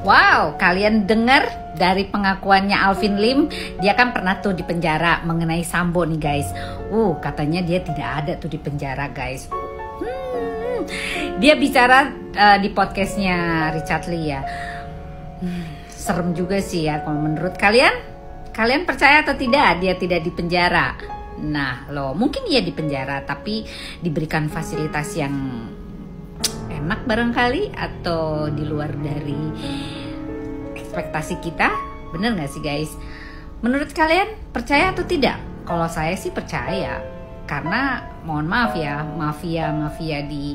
Wow, kalian dengar dari pengakuannya Alvin Lim, dia kan pernah tuh di penjara mengenai Sambo nih guys. Katanya dia tidak ada tuh di penjara guys. Dia bicara di podcastnya Richard Lee ya. Serem juga sih ya kalau menurut kalian. Kalian percaya atau tidak dia tidak di penjara? Nah loh, mungkin dia di penjara tapi diberikan fasilitas yang enak barangkali atau di luar dari ekspektasi kita. Bener gak sih guys? Menurut kalian percaya atau tidak? Kalau saya sih percaya, karena mohon maaf ya, mafia di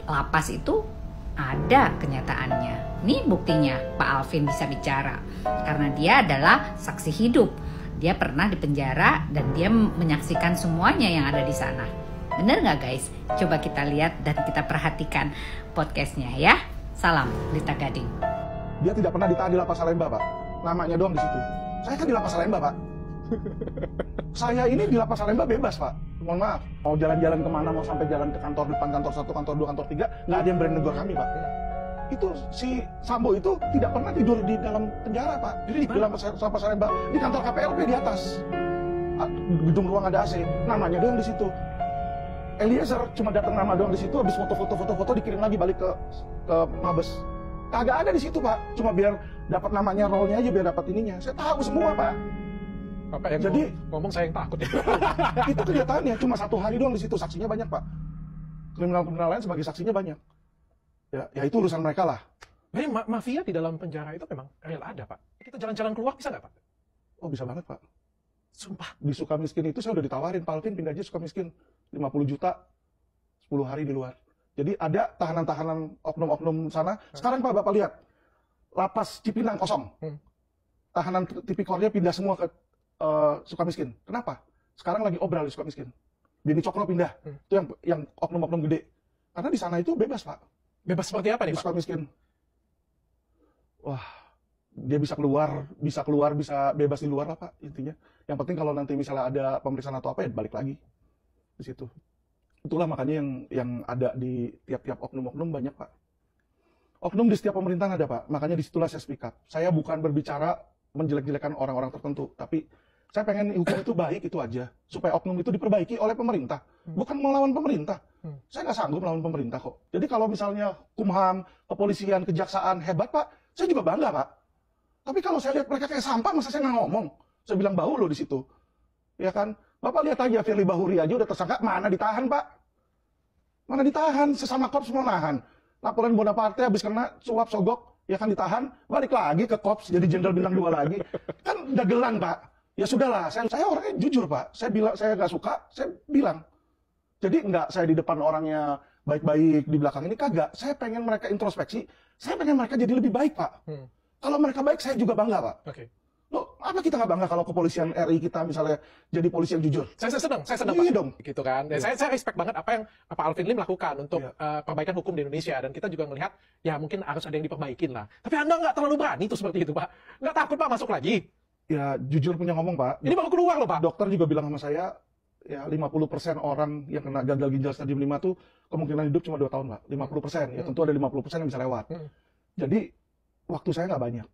lapas itu ada kenyataannya. Nih buktinya Pak Alvin bisa bicara karena dia adalah saksi hidup. Dia pernah di penjara dan dia menyaksikan semuanya yang ada di sana. Bener gak guys? Coba kita lihat dan kita perhatikan podcastnya ya. Salam Lita Gading. Dia tidak pernah ditahan di lapas Salemba, Pak. Namanya doang di situ. Saya kan di lapas Salemba, Pak. Saya ini di lapas Salemba bebas, Pak. Mohon maaf. Mau jalan-jalan kemana, mau sampai jalan ke kantor depan, kantor 1, kantor 2, kantor 3, nggak ada yang berani negur kami, Pak. Itu si Sambo itu tidak pernah tidur di dalam penjara, Pak. Jadi di lapas Salemba, di kantor KPLP di atas. Gedung ruang ada AC. Namanya doang di situ. Eliezer cuma datang nama doang di situ, habis foto dikirim lagi balik ke Mabes. Kagak ada di situ, Pak. Cuma biar dapat namanya, role-nya aja, biar dapat ininya. Saya tahu semua, Pak. Bapak yang jadi ngomong saya yang takut ya. Itu kenyataannya, cuma 1 hari doang di situ, saksinya banyak, Pak. Kriminal lain sebagai saksinya banyak. Ya itu urusan mereka lah. Jadi mafia di dalam penjara itu memang real ada, Pak. Kita jalan-jalan keluar bisa nggak, Pak? Oh, bisa banget, Pak. Sumpah. Di Sukamiskin itu saya udah ditawarin, Pak Alvin pindah aja Sukamiskin. 50 juta, 10 hari di luar. Jadi ada tahanan-tahanan oknum-oknum sana. Sekarang Pak, Bapak lihat. Lapas Cipinang kosong. Tahanan tipikornya pindah semua ke Sukamiskin. Kenapa? Sekarang lagi obral di Sukamiskin. Bini Cokro pindah. Itu yang oknum-oknum gede. Karena di sana itu bebas, Pak. Bebas seperti apa nih, Pak? Pak? Sukamiskin. Wah, dia bisa keluar, bisa bebas di luar lah, Pak, intinya. Yang penting kalau nanti misalnya ada pemeriksaan atau apa, ya balik lagi di situ. Itulah makanya yang ada di tiap-tiap oknum-oknum banyak, Pak. Oknum di setiap pemerintahan ada, Pak. Makanya disitulah saya speak up. Saya bukan berbicara menjelek-jelekan orang-orang tertentu, tapi saya pengen hukum itu baik, itu aja. Supaya oknum itu diperbaiki oleh pemerintah. Bukan melawan pemerintah. Saya nggak sanggup melawan pemerintah kok. Jadi kalau misalnya Kumham, kepolisian, kejaksaan hebat, Pak, saya juga bangga, Pak. Tapi kalau saya lihat mereka kayak sampah, masa saya nggak ngomong? Saya bilang bau loh di situ. Ya kan? Bapak lihat aja, Firly Bahuri aja udah tersangka, mana ditahan, Pak? Mana ditahan? Sesama korps mau nahan. Napoleon Bonaparte habis kena suap sogok, ya kan ditahan, balik lagi ke korps, jadi jenderal bintang 2 lagi. Kan dagelan, Pak. Ya sudahlah, saya orangnya jujur, Pak. Saya bilang, saya nggak suka, saya bilang. Jadi nggak saya di depan orangnya baik-baik, di belakang ini kagak. Saya pengen mereka introspeksi, saya pengen mereka jadi lebih baik, Pak. Kalau mereka baik, saya juga bangga, Pak. Oke. Loh, apa kita nggak bangga kalau kepolisian RI kita misalnya jadi polisi yang jujur? Saya senang, Iya Pak. dong. Gitu kan. Dan saya respect banget apa yang Pak Alvin Lim lakukan untuk perbaikan hukum di Indonesia. Dan kita juga melihat, ya mungkin harus ada yang diperbaikin lah. Tapi Anda nggak terlalu berani tuh seperti itu, Pak. Nggak takut, Pak, masuk lagi? Ya, jujur punya ngomong, Pak. Ini baru keluar loh, Pak. Dokter juga bilang sama saya, ya 50% orang yang kena gagal ginjal stadium 5 tuh kemungkinan hidup cuma 2 tahun, Pak. 50%. Ya tentu ada 50% yang bisa lewat. Jadi, waktu saya nggak banyak.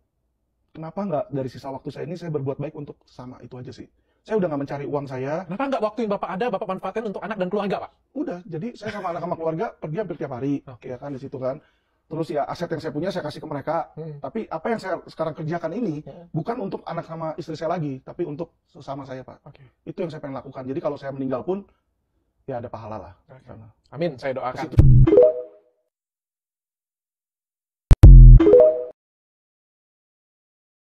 Kenapa nggak dari sisa waktu saya ini saya berbuat baik untuk sama itu aja sih. Saya udah nggak mencari uang saya. Kenapa nggak waktu yang Bapak ada, Bapak manfaatkan untuk anak dan keluarga, Pak? Udah, jadi saya sama anak sama keluarga pergi hampir tiap hari, ya kan di situ kan. Terus ya aset yang saya punya saya kasih ke mereka. Tapi apa yang saya sekarang kerjakan ini bukan untuk anak sama istri saya lagi, tapi untuk sesama saya, Pak. Itu yang saya pengen lakukan. Jadi kalau saya meninggal pun ya ada pahala lah. Amin, saya doakan.